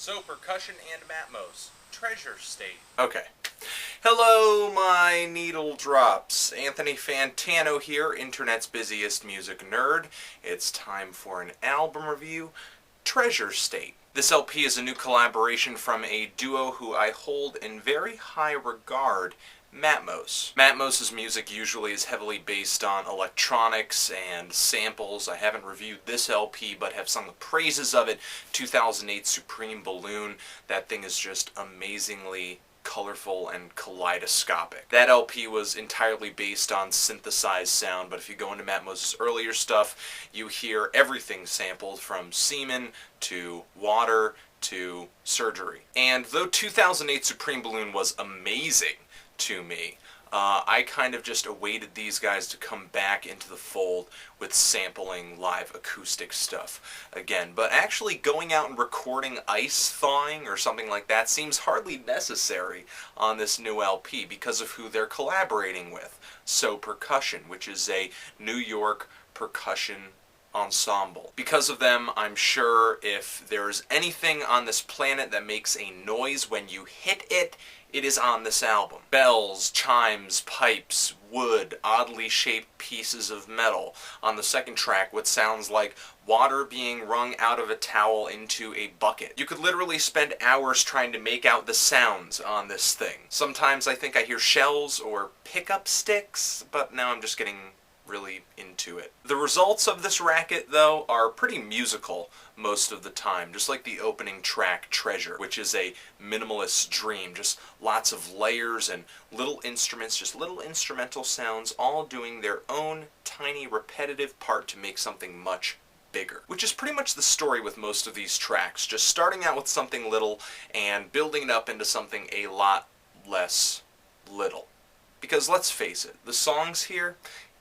So Percussion and Matmos, Treasure State. Okay. Hello, my needle drops. Anthony Fantano here, internet's busiest music nerd. It's time for an album review, Treasure State. This LP is a new collaboration from a duo who I hold in very high regard, Matmos. Matmos' music usually is heavily based on electronics and samples. I haven't reviewed this LP, but have sung the praises of it. 2008 Supreme Balloon. That thing is just amazingly colorful and kaleidoscopic. That LP was entirely based on synthesized sound, but if you go into Matmos' earlier stuff, you hear everything sampled from semen to water to surgery. And though 2008 Supreme Balloon was amazing to me, I kind of just awaited these guys to come back into the fold with sampling live acoustic stuff again. But actually going out and recording ice thawing or something like that seems hardly necessary on this new LP because of who they're collaborating with. So Percussion, which is a New York percussion ensemble. Because of them, I'm sure if there's anything on this planet that makes a noise when you hit it, it is on this album. Bells, chimes, pipes, wood, oddly shaped pieces of metal. On the second track, what sounds like water being wrung out of a towel into a bucket. You could literally spend hours trying to make out the sounds on this thing. Sometimes I think I hear shells or pickup sticks, but now I'm just getting really into it. The results of this racket, though, are pretty musical most of the time, just like the opening track, Treasure, which is a minimalist dream, just lots of layers and little instruments, just little instrumental sounds, all doing their own tiny repetitive part to make something much bigger. Which is pretty much the story with most of these tracks, just starting out with something little and building it up into something a lot less little. Because let's face it, the songs here,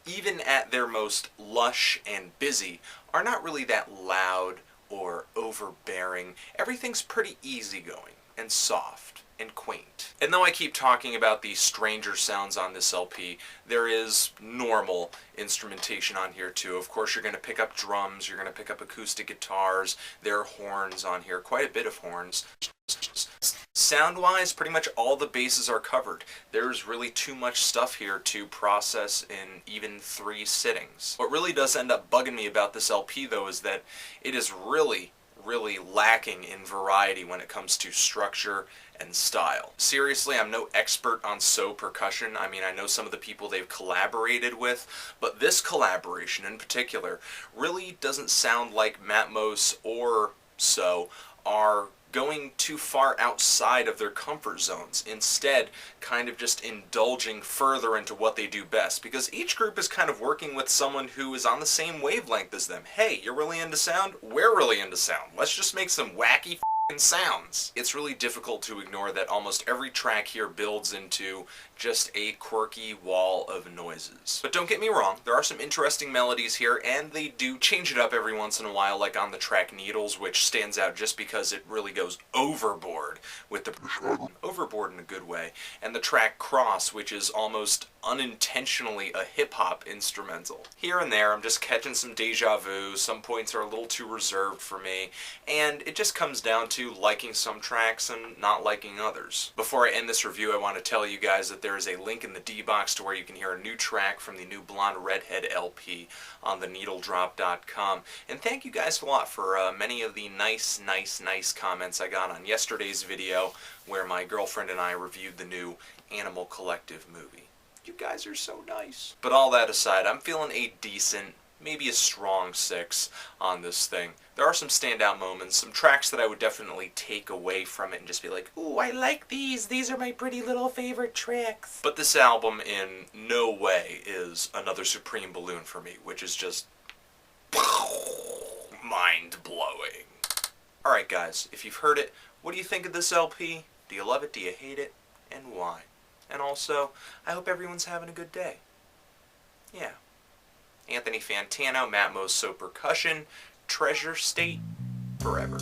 even at their most lush and busy, are not really that loud or overbearing. Everything's pretty easygoing and soft and quaint. And though I keep talking about the stranger sounds on this LP, there is normal instrumentation on here too. Of course, you're going to pick up drums, you're going to pick up acoustic guitars, there are horns on here, quite a bit of horns. Sound-wise, pretty much all the bases are covered. There's really too much stuff here to process in even 3 sittings. What really does end up bugging me about this LP, though, is that it is really lacking in variety when it comes to structure and style. Seriously, I'm no expert on So Percussion. I mean, I know some of the people they've collaborated with, but this collaboration in particular really doesn't sound like Matmos or So are going too far outside of their comfort zones, instead kind of just indulging further into what they do best, because each group is kind of working with someone who is on the same wavelength as them. Hey, you're really into sound? We're really into sound. Let's just make some wacky sounds. It's really difficult to ignore that almost every track here builds into just a quirky wall of noises. But don't get me wrong, there are some interesting melodies here, and they do change it up every once in a while, like on the track Needles, which stands out just because it really goes overboard with the overboard in a good way, and the track Cross, which is almost unintentionally a hip-hop instrumental. Here and there, I'm just catching some deja vu, some points are a little too reserved for me, and it just comes down to liking some tracks and not liking others. Before I end this review, I want to tell you guys that there is a link in the D-Box to where you can hear a new track from the new Blonde Redhead LP on theneedledrop.com. And thank you guys a lot for many of the nice comments I got on yesterday's video where my girlfriend and I reviewed the new Animal Collective movie. You guys are so nice. But all that aside, I'm feeling a decent, maybe a strong 6 on this thing. There are some standout moments, some tracks that I would definitely take away from it and just be like, ooh, I like these are my pretty little favorite tracks. But this album in no way is another Supreme Balloon for me, which is just mind-blowing. Alright guys, if you've heard it, what do you think of this LP? Do you love it? Do you hate it? And why? And also, I hope everyone's having a good day. Yeah. Anthony Fantano, Matmos, So Percussion, Treasure State, forever.